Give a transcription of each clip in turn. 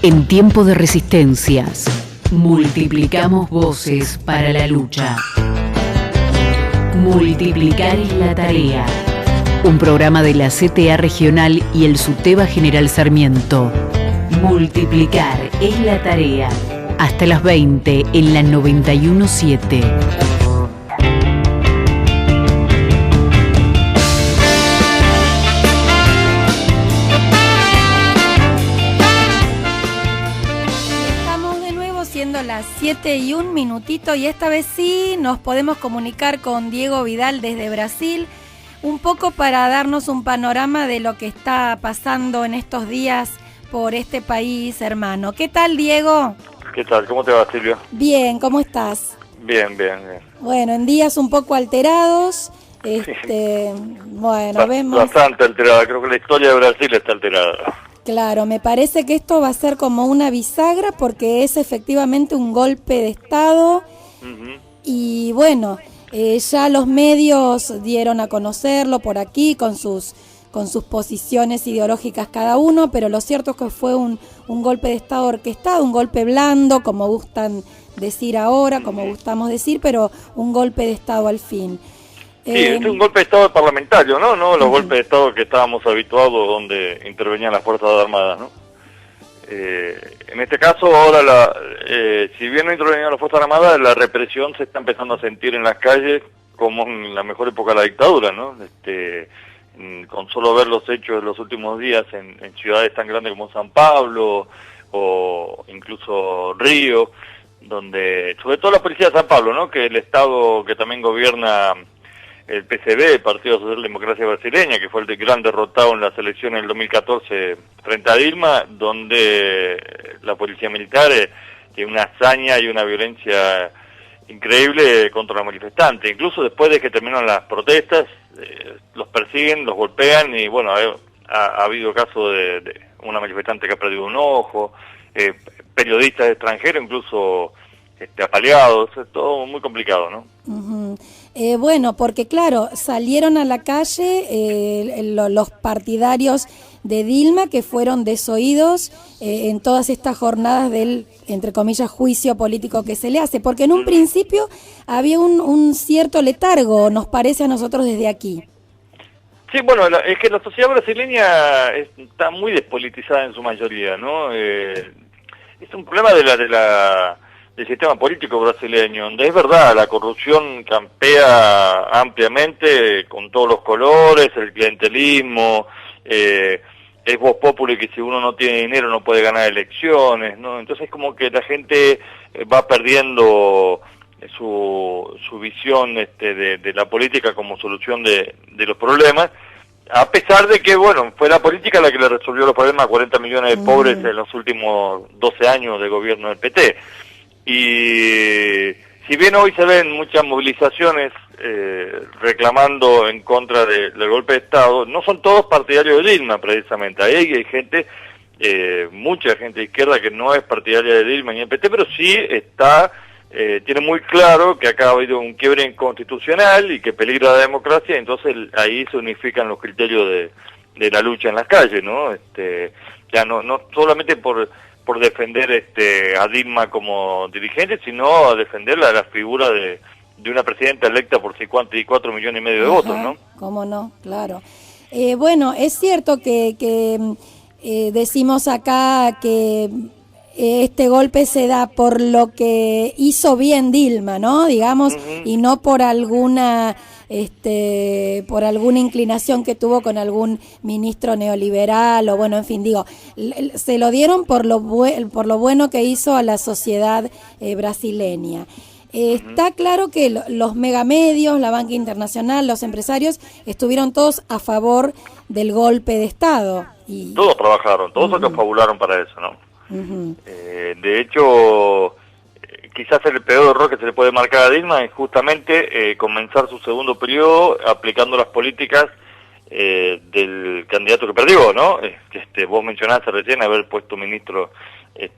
En tiempo de resistencias, multiplicamos voces para la lucha. Multiplicar es la tarea. Un programa de la CTA Regional y el SUTEBA General Sarmiento. Multiplicar es la tarea. Hasta las 20 en la 91.7. Las 7:01 y esta vez sí nos podemos comunicar con Diego Vidal desde Brasil, un poco para darnos un panorama de lo que está pasando en estos días por este país hermano. ¿Qué tal, Diego? ¿Qué tal? ¿Cómo te va, Silvia? Bien, ¿cómo estás? Bien. Bueno, en días un poco alterados, bueno, vemos... Bastante alterada, creo que la historia de Brasil está alterada. Claro, me parece que esto va a ser como una bisagra porque es efectivamente un golpe de Estado. Y bueno, ya los medios dieron a conocerlo por aquí con sus posiciones ideológicas cada uno, pero lo cierto es que fue un golpe de Estado orquestado, un golpe blando, como gustan decir ahora, como gustamos decir, pero un golpe de Estado al fin. Sí, es un golpe de Estado parlamentario, ¿no? No los golpes de Estado que estábamos habituados donde intervenían las Fuerzas Armadas, ¿no? En este caso, ahora, si bien no intervenían las Fuerzas Armadas, la represión se está empezando a sentir en las calles como en la mejor época de la dictadura, ¿no? Con solo ver los hechos de los últimos días en ciudades tan grandes como San Pablo o incluso Río, donde, sobre todo la policía de San Pablo, ¿no? Que el Estado que también gobierna el PCB, el Partido Social Democracia Brasileña, que fue el gran derrotado en las elecciones del 2014 frente a Dilma, donde la policía militar tiene una hazaña y una violencia increíble contra los manifestantes. Incluso después de que terminan las protestas, los persiguen, los golpean y bueno, ha habido casos de una manifestante que ha perdido un ojo, periodistas extranjeros incluso apaleados, es todo muy complicado, ¿no? Bueno, porque claro, salieron a la calle los partidarios de Dilma que fueron desoídos en todas estas jornadas del, entre comillas, juicio político que se le hace, porque en un principio había un cierto letargo, nos parece a nosotros desde aquí. Sí, bueno, es que la sociedad brasileña está muy despolitizada en su mayoría, ¿no? Es un problema del sistema político brasileño, donde es verdad, la corrupción campea ampliamente con todos los colores, el clientelismo, es voz populi que si uno no tiene dinero no puede ganar elecciones, ¿no? Entonces como que la gente va perdiendo su visión de la política como solución de los problemas, a pesar de que, bueno, fue la política la que le resolvió los problemas a 40 millones de pobres en los últimos 12 años de gobierno del PT. Y si bien hoy se ven muchas movilizaciones reclamando en contra del golpe de Estado, no son todos partidarios de Dilma precisamente. Ahí hay gente, mucha gente de izquierda que no es partidaria de Dilma ni del PT, pero sí tiene muy claro que acá ha habido un quiebre inconstitucional y que peligra la democracia, entonces ahí se unifican los criterios de la lucha en las calles, ¿no? Ya no solamente por defender a Dilma como dirigente, sino a defender la figura de una presidenta electa por 54 millones y medio de votos, ¿no? ¿Cómo no? Claro. Bueno, es cierto que decimos acá que este golpe se da por lo que hizo bien Dilma, ¿no? Digamos, y no por alguna inclinación que tuvo con algún ministro neoliberal o bueno, en fin, digo, se lo dieron por lo bueno que hizo a la sociedad brasileña. Está claro que los megamedios, la banca internacional, los empresarios estuvieron todos a favor del golpe de Estado. Todos trabajaron, todos se confabularon para eso, ¿no? De hecho, quizás el peor error que se le puede marcar a Dilma es justamente comenzar su segundo periodo aplicando las políticas del candidato que perdió, ¿no? Vos mencionaste recién haber puesto ministro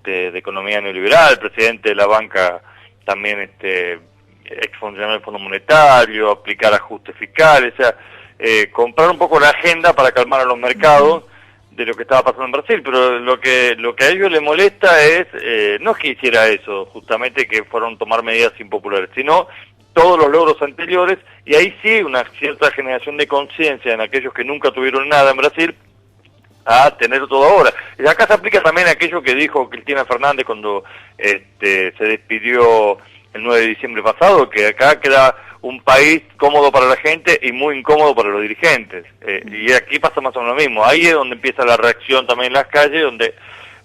de Economía Neoliberal, presidente de la banca también exfuncionario del Fondo Monetario, aplicar ajustes fiscales, o sea, comprar un poco la agenda para calmar a los mercados, lo que estaba pasando en Brasil, pero lo que a ellos les molesta es, no es que hiciera eso, justamente que fueron tomar medidas impopulares, sino todos los logros anteriores, y ahí sí una cierta generación de conciencia en aquellos que nunca tuvieron nada en Brasil, a tener todo ahora. Y acá se aplica también aquello que dijo Cristina Fernández cuando se despidió el 9 de diciembre pasado, que acá queda un país cómodo para la gente y muy incómodo para los dirigentes. Y aquí pasa más o menos lo mismo. Ahí es donde empieza la reacción también en las calles, donde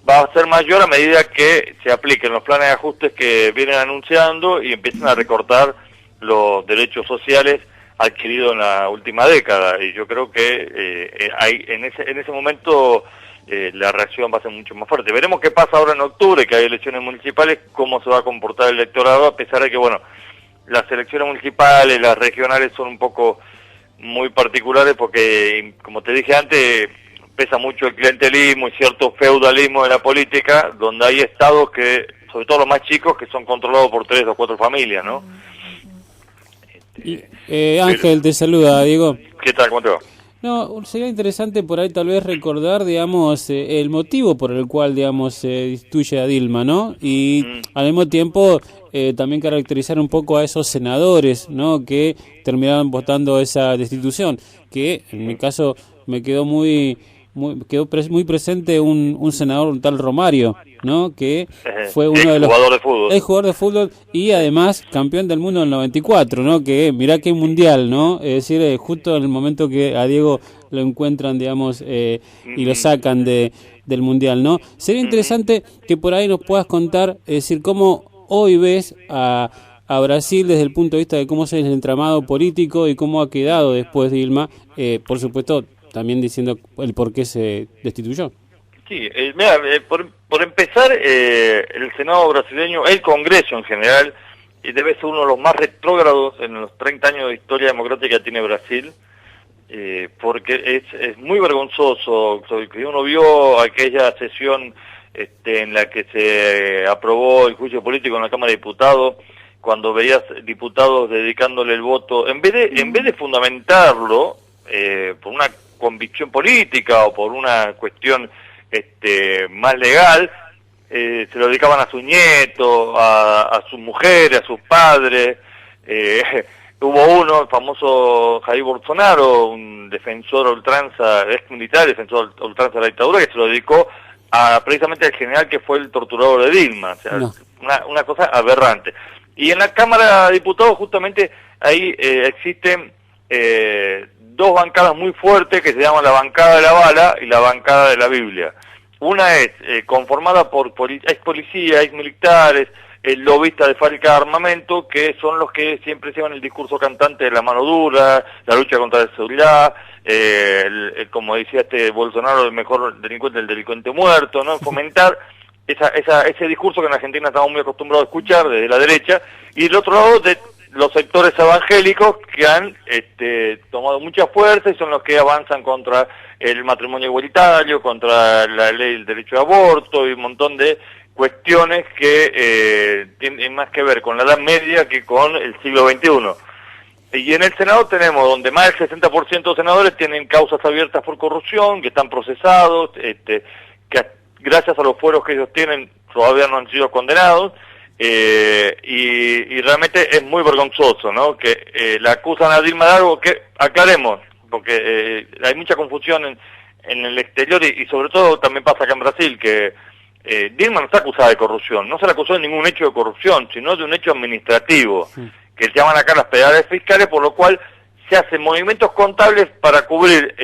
va a ser mayor a medida que se apliquen los planes de ajustes que vienen anunciando y empiezan a recortar los derechos sociales adquiridos en la última década. Y yo creo que hay en ese momento la reacción va a ser mucho más fuerte. Veremos qué pasa ahora en octubre, que hay elecciones municipales, cómo se va a comportar el electorado, a pesar de que, bueno, las elecciones municipales, las regionales son un poco muy particulares porque, como te dije antes, pesa mucho el clientelismo y cierto feudalismo de la política, donde hay estados que, sobre todo los más chicos, que son controlados por 3 o 4 familias, ¿no? Ángel, te saluda, Diego. ¿Qué tal? ¿Cómo te va? No, sería interesante por ahí tal vez recordar, digamos, el motivo por el cual, digamos, se destituye a Dilma, ¿no? Y al mismo tiempo también caracterizar un poco a esos senadores, ¿no? Que terminaron votando esa destitución, que en mi caso me quedó muy presente un senador, un tal Romario, ¿no? Que fue uno de los jugador de fútbol y además campeón del mundo en el 94, ¿no? Que mirá qué mundial, ¿no? Es decir, justo en el momento que a Diego lo encuentran, digamos, y lo sacan del mundial, ¿no? Sería interesante que por ahí nos puedas contar, es decir, cómo hoy ves a Brasil desde el punto de vista de cómo es el entramado político y cómo ha quedado después de Dilma, por supuesto, también diciendo el por qué se destituyó. Sí, mira, por empezar, el Senado brasileño, el Congreso en general, debe ser uno de los más retrógrados en los 30 años de historia democrática que tiene Brasil, porque es muy vergonzoso. Que uno vio aquella sesión en la que se aprobó el juicio político en la Cámara de Diputados, cuando veías diputados dedicándole el voto, en vez de fundamentarlo por una convicción política o por una cuestión más legal, se lo dedicaban a sus nietos, a sus mujeres, a sus padres. Hubo uno, el famoso Jair Bolsonaro, un defensor ultranza, ex militar, defensor ultranza de la dictadura, que se lo dedicó precisamente al general que fue el torturador de Dilma. O sea, no. una cosa aberrante. Y en la Cámara de Diputados justamente ahí existen dos bancadas muy fuertes que se llaman la bancada de la bala y la bancada de la Biblia. Una es conformada por ex policías, ex militares, el lobista de fábrica de armamento, que son los que siempre llevan el discurso cantante de la mano dura, la lucha contra la seguridad, como decía Bolsonaro, el mejor delincuente, el delincuente muerto, ¿no? Fomentar ese discurso que en Argentina estamos muy acostumbrados a escuchar desde la derecha, y del otro lado de los sectores evangélicos que han tomado mucha fuerza y son los que avanzan contra el matrimonio igualitario, contra la ley del derecho de aborto y un montón de cuestiones que tienen más que ver con la Edad Media que con el siglo XXI. Y en el Senado tenemos donde más del 60% de los senadores tienen causas abiertas por corrupción, que están procesados, que gracias a los fueros que ellos tienen todavía no han sido condenados. Y realmente es muy vergonzoso, ¿no? Que la acusan a Dilma de algo que aclaremos, porque hay mucha confusión en el exterior y sobre todo también pasa acá en Brasil, que Dilma no está acusada de corrupción, no se le acusó de ningún hecho de corrupción, sino de un hecho administrativo, que llaman acá las pedales fiscales, por lo cual se hacen movimientos contables para cubrir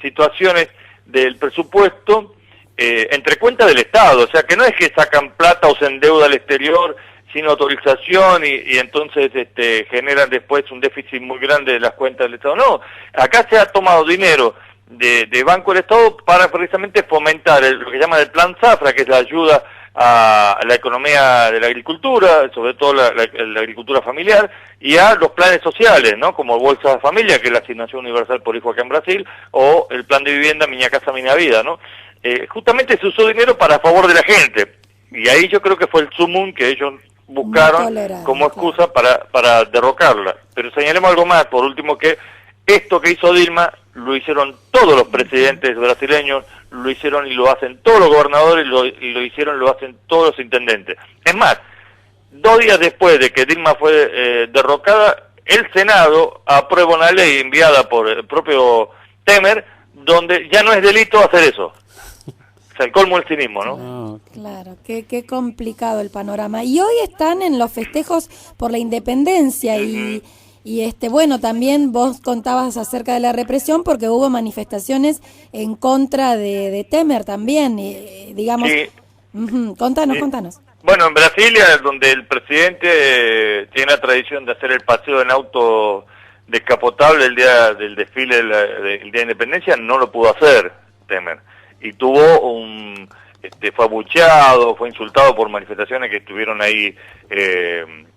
situaciones del presupuesto entre cuentas del Estado, o sea que no es que sacan plata o se endeuda al exterior sin autorización y entonces generan después un déficit muy grande de las cuentas del Estado. No, acá se ha tomado dinero de Banco del Estado para precisamente fomentar lo que llaman el Plan Zafra, que es la ayuda a la economía de la agricultura, sobre todo la agricultura familiar, y a los planes sociales, ¿no? Como Bolsa de Familia, que es la asignación universal por hijo acá en Brasil, o el plan de vivienda Miña Casa Miña Vida, ¿no? Justamente se usó dinero para favor de la gente, y ahí yo creo que fue el sumum que ellos buscaron como excusa para derrocarla. Pero señalemos algo más, por último, que esto que hizo Dilma lo hicieron todos los presidentes brasileños, lo hicieron y lo hacen todos los gobernadores, y lo hicieron y lo hacen todos los intendentes. Es más, 2 días después de que Dilma fue derrocada, el Senado aprueba una ley enviada por el propio Temer, donde ya no es delito hacer eso. O sea, el colmo del cinismo, ¿no? Claro, qué complicado el panorama. Y hoy están en los festejos por la independencia y bueno, también vos contabas acerca de la represión porque hubo manifestaciones en contra de Temer también, digamos. Sí. Contanos. Bueno, en Brasilia, donde el presidente tiene la tradición de hacer el paseo en auto descapotable el día del desfile del Día de Independencia, no lo pudo hacer Temer. Y tuvo fue abucheado, fue insultado por manifestaciones que estuvieron ahí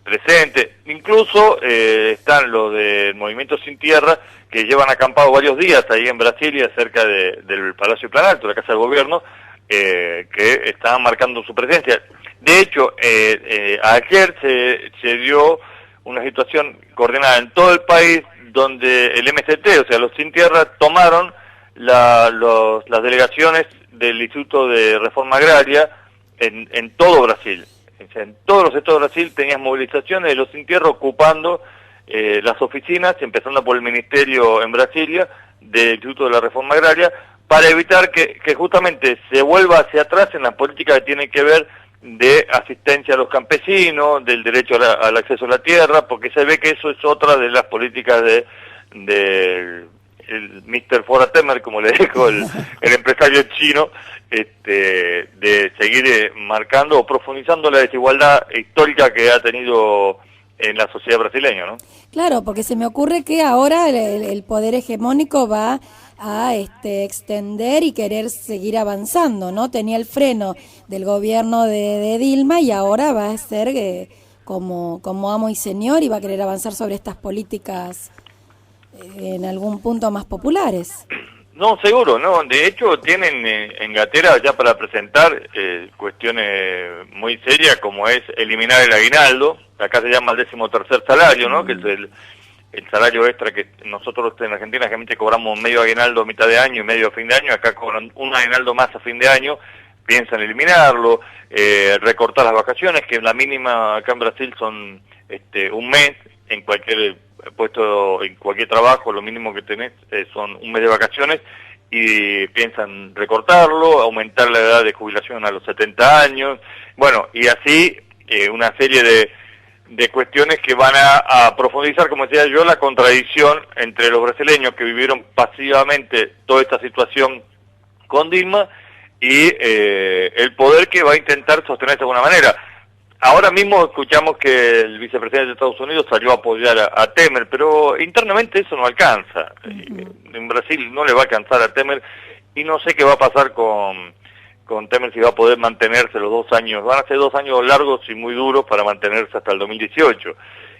presentes. Incluso están los del Movimiento Sin Tierra, que llevan acampado varios días ahí en Brasilia, cerca del Palacio Planalto, la Casa del Gobierno, que estaban marcando su presencia. De hecho, ayer se dio una situación coordinada en todo el país, donde el MST, o sea, los Sin Tierra, tomaron las delegaciones del Instituto de Reforma Agraria en todo Brasil. O sea, en todos los estados de Brasil tenías movilizaciones de los Sin Tierra ocupando las oficinas, empezando por el Ministerio en Brasilia, del Instituto de la Reforma Agraria, para evitar que justamente se vuelva hacia atrás en la política que tiene que ver de asistencia a los campesinos, del derecho al acceso a la tierra, porque se ve que eso es otra de las políticas del Mr. Fora Temer, como le dijo el empresario chino, de seguir marcando o profundizando la desigualdad histórica que ha tenido en la sociedad brasileña, ¿no? Claro, porque se me ocurre que ahora el poder hegemónico va a extender y querer seguir avanzando, ¿no? Tenía el freno del gobierno de Dilma y ahora va a ser como amo y señor y va a querer avanzar sobre estas políticas en algún punto más populares. No, seguro, no. De hecho, tienen en gatera ya para presentar cuestiones muy serias, como es eliminar el aguinaldo. Acá se llama el 13º salario, ¿no? Que es el salario extra que nosotros en Argentina generalmente cobramos medio aguinaldo a mitad de año y medio a fin de año. Acá cobran un aguinaldo más a fin de año. Piensan eliminarlo, recortar las vacaciones, que la mínima acá en Brasil son un mes en cualquier puesto, en cualquier trabajo, lo mínimo que tenés son un mes de vacaciones, y piensan recortarlo, aumentar la edad de jubilación a los 70 años, bueno, y así una serie de cuestiones que van a profundizar, como decía yo, la contradicción entre los brasileños que vivieron pasivamente toda esta situación con Dilma y el poder que va a intentar sostenerse de alguna manera. Ahora mismo escuchamos que el vicepresidente de Estados Unidos salió a apoyar a Temer, pero internamente eso no alcanza. En Brasil no le va a alcanzar a Temer y no sé qué va a pasar con Temer, si va a poder mantenerse los 2 años. Van a ser 2 años largos y muy duros para mantenerse hasta el 2018.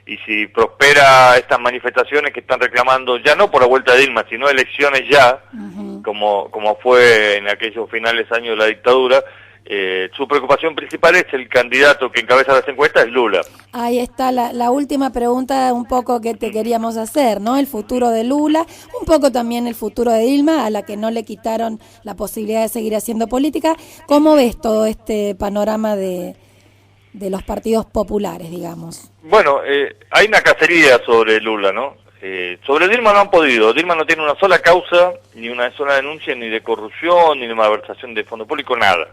Y si prospera estas manifestaciones que están reclamando, ya no por la vuelta de Dilma, sino elecciones ya, como fue en aquellos finales años de la dictadura, su preocupación principal es el candidato que encabeza las encuestas, es Lula. Ahí está la última pregunta un poco que te queríamos hacer, ¿no? El futuro de Lula, un poco también el futuro de Dilma, a la que no le quitaron la posibilidad de seguir haciendo política. ¿Cómo ves todo este panorama de los partidos populares, digamos? Bueno, hay una cacería sobre Lula, ¿no? Sobre Dilma no han podido. Dilma no tiene una sola causa, ni una sola denuncia, ni de corrupción, ni de malversación de fondo público, nada.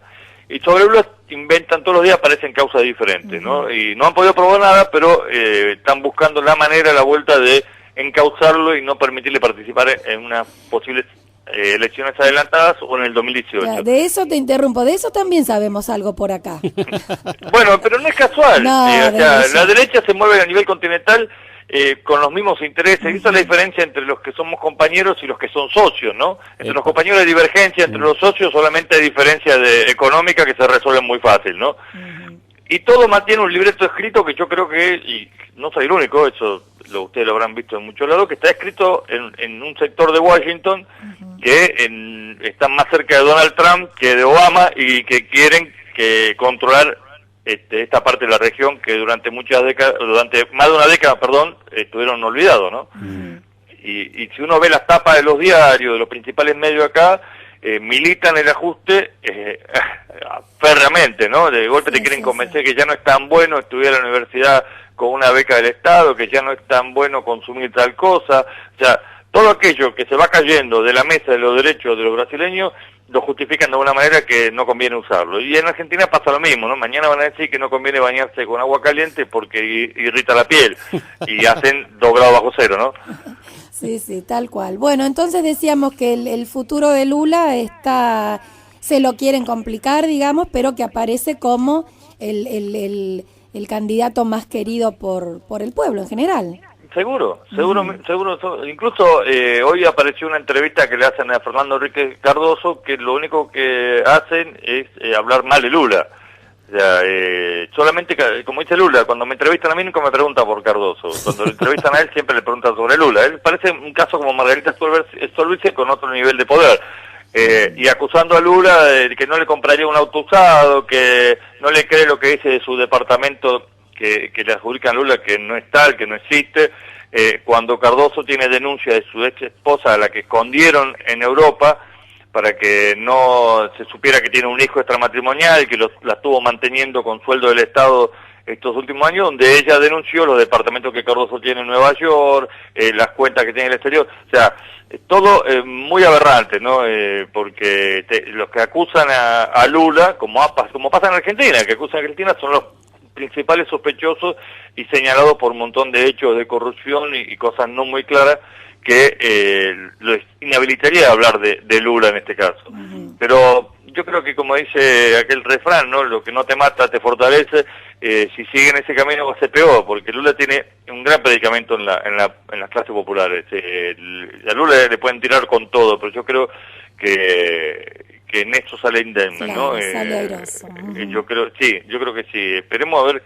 Y sobre Lula inventan todos los días, aparecen causas diferentes, ¿no? Y no han podido probar nada, pero están buscando la manera, la vuelta de encauzarlo y no permitirle participar en unas posibles elecciones adelantadas o en el 2018. Ya, de eso te interrumpo, de eso también sabemos algo por acá. Bueno, pero no es casual. No, la derecha se mueve a nivel continental con los mismos intereses. Esa es la diferencia entre los que somos compañeros y los que son socios, ¿no? Entre los compañeros hay divergencia, entre los socios solamente hay diferencia económica que se resuelve muy fácil, ¿no? Y todo mantiene un libreto escrito que yo creo que, y no soy el único, eso ustedes lo habrán visto en muchos lados, que está escrito en un sector de Washington que están más cerca de Donald Trump que de Obama y que quieren controlar esta parte de la región que durante muchas décadas, durante más de una década, estuvieron olvidados, ¿no? Y si uno ve las tapas de los diarios, de los principales medios acá, militan el ajuste férreamente, ¿no? De golpe te quieren convencer que ya no es tan bueno estudiar en la universidad con una beca del Estado, que ya no es tan bueno consumir tal cosa. O sea, todo aquello que se va cayendo de la mesa de los derechos de los brasileños lo justifican de una manera que no conviene usarlo. Y en Argentina pasa lo mismo, ¿no? Mañana van a decir que no conviene bañarse con agua caliente porque irrita la piel y hacen 2 grados bajo cero, ¿no? Sí, sí, tal cual. Bueno, entonces decíamos que el futuro de Lula se lo quieren complicar, digamos, pero que aparece como el candidato más querido por el pueblo en general. Seguro. Incluso hoy apareció una entrevista que le hacen a Fernando Henrique Cardoso, que lo único que hacen es hablar mal de Lula. O sea, solamente, como dice Lula, cuando me entrevistan a mí nunca me preguntan por Cardoso. Cuando le entrevistan a él siempre le preguntan sobre Lula. Él parece un caso como Margarita Stolbizer con otro nivel de poder. Y acusando a Lula de que no le compraría un auto usado, que no le cree lo que dice de su departamento que le adjudican a Lula, que no es tal, que no existe, cuando Cardoso tiene denuncia de su ex esposa, a la que escondieron en Europa, para que no se supiera que tiene un hijo extramatrimonial y que la estuvo manteniendo con sueldo del Estado estos últimos años, donde ella denunció los departamentos que Cardoso tiene en Nueva York, las cuentas que tiene en el exterior. O sea, todo muy aberrante, ¿no? Porque los que acusan a Lula, como pasa en Argentina, que acusan a Argentina son los principales sospechosos y señalados por un montón de hechos de corrupción y cosas no muy claras que lo inhabilitaría a hablar de Lula en este caso. Pero yo creo que, como dice aquel refrán, ¿no? Lo que no te mata te fortalece. Si sigue en ese camino va a ser peor, porque Lula tiene un gran predicamento en las clases populares. A Lula le pueden tirar con todo, pero yo creo que en esto sale indemne, claro, ¿no? Sale airoso. Yo creo que sí. Esperemos a ver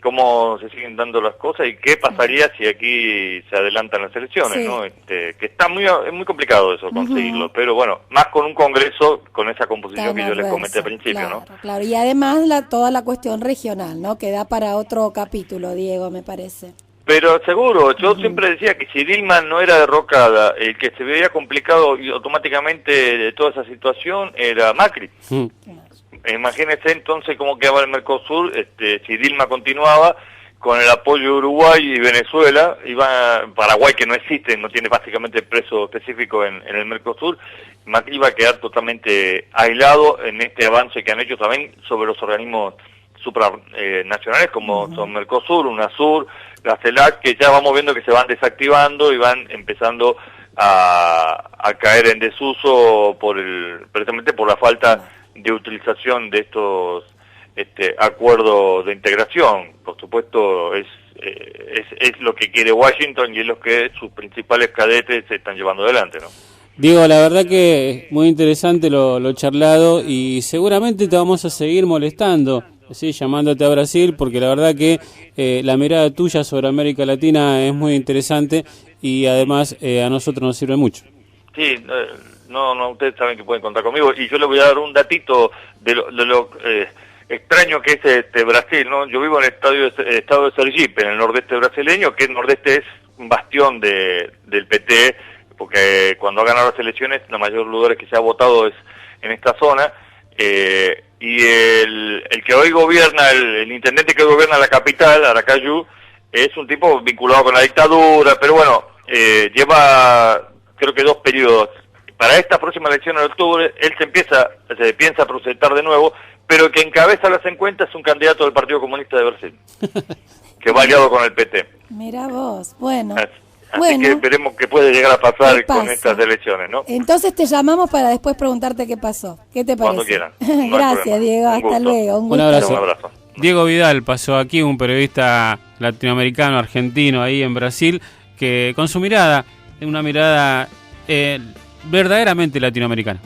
cómo se siguen dando las cosas y qué pasaría si aquí se adelantan las elecciones, ¿no? Que es muy complicado eso, conseguirlo, pero bueno, más con un Congreso con esa composición que yo les comenté al principio, claro, ¿no? Claro, y además toda la cuestión regional, ¿no? Que da para otro capítulo, Diego, me parece. Pero seguro, yo siempre decía que si Dilma no era derrocada, el que se veía complicado y automáticamente de toda esa situación era Macri. Imagínense entonces cómo quedaba el Mercosur si Dilma continuaba con el apoyo de Uruguay y Venezuela. Paraguay, que no existe, no tiene básicamente preso específico en el Mercosur. Macri iba a quedar totalmente aislado en este avance que han hecho también sobre los organismos supranacionales como son Mercosur, UNASUR, la CELAC, que ya vamos viendo que se van desactivando y van empezando a caer en desuso precisamente por la falta de utilización de estos acuerdos de integración. Por supuesto es lo que quiere Washington y es lo que sus principales cadetes se están llevando adelante, ¿no? Diego, la verdad que es muy interesante lo charlado y seguramente te vamos a seguir molestando, ¿sí? Llamándote a Brasil, porque la verdad que la mirada tuya sobre América Latina es muy interesante y además a nosotros nos sirve mucho. Sí, no, ustedes saben que pueden contar conmigo y yo les voy a dar un datito de lo extraño que es Brasil, ¿no? Yo vivo en el estado de Sergipe, en el nordeste brasileño, que el nordeste es un bastión del PT, porque cuando ha ganado las elecciones, los mayores lugares que se ha votado es en esta zona, y el que hoy gobierna, el intendente que hoy gobierna la capital, Aracaju, es un tipo vinculado con la dictadura, pero bueno, lleva creo que 2 periodos. Para esta próxima elección en octubre, él se piensa presentar de nuevo, pero el que encabeza las encuestas es un candidato del Partido Comunista de Brasil, que va aliado con el PT. Mira vos, bueno. Así que veremos qué puede llegar a pasar con estas elecciones, ¿no? Entonces te llamamos para después preguntarte qué pasó. ¿Qué te parece? Cuando quieran. Gracias, Diego. Hasta luego. Un abrazo. Diego Vidal pasó aquí, un periodista latinoamericano, argentino, ahí en Brasil, que con su mirada, una mirada verdaderamente latinoamericana.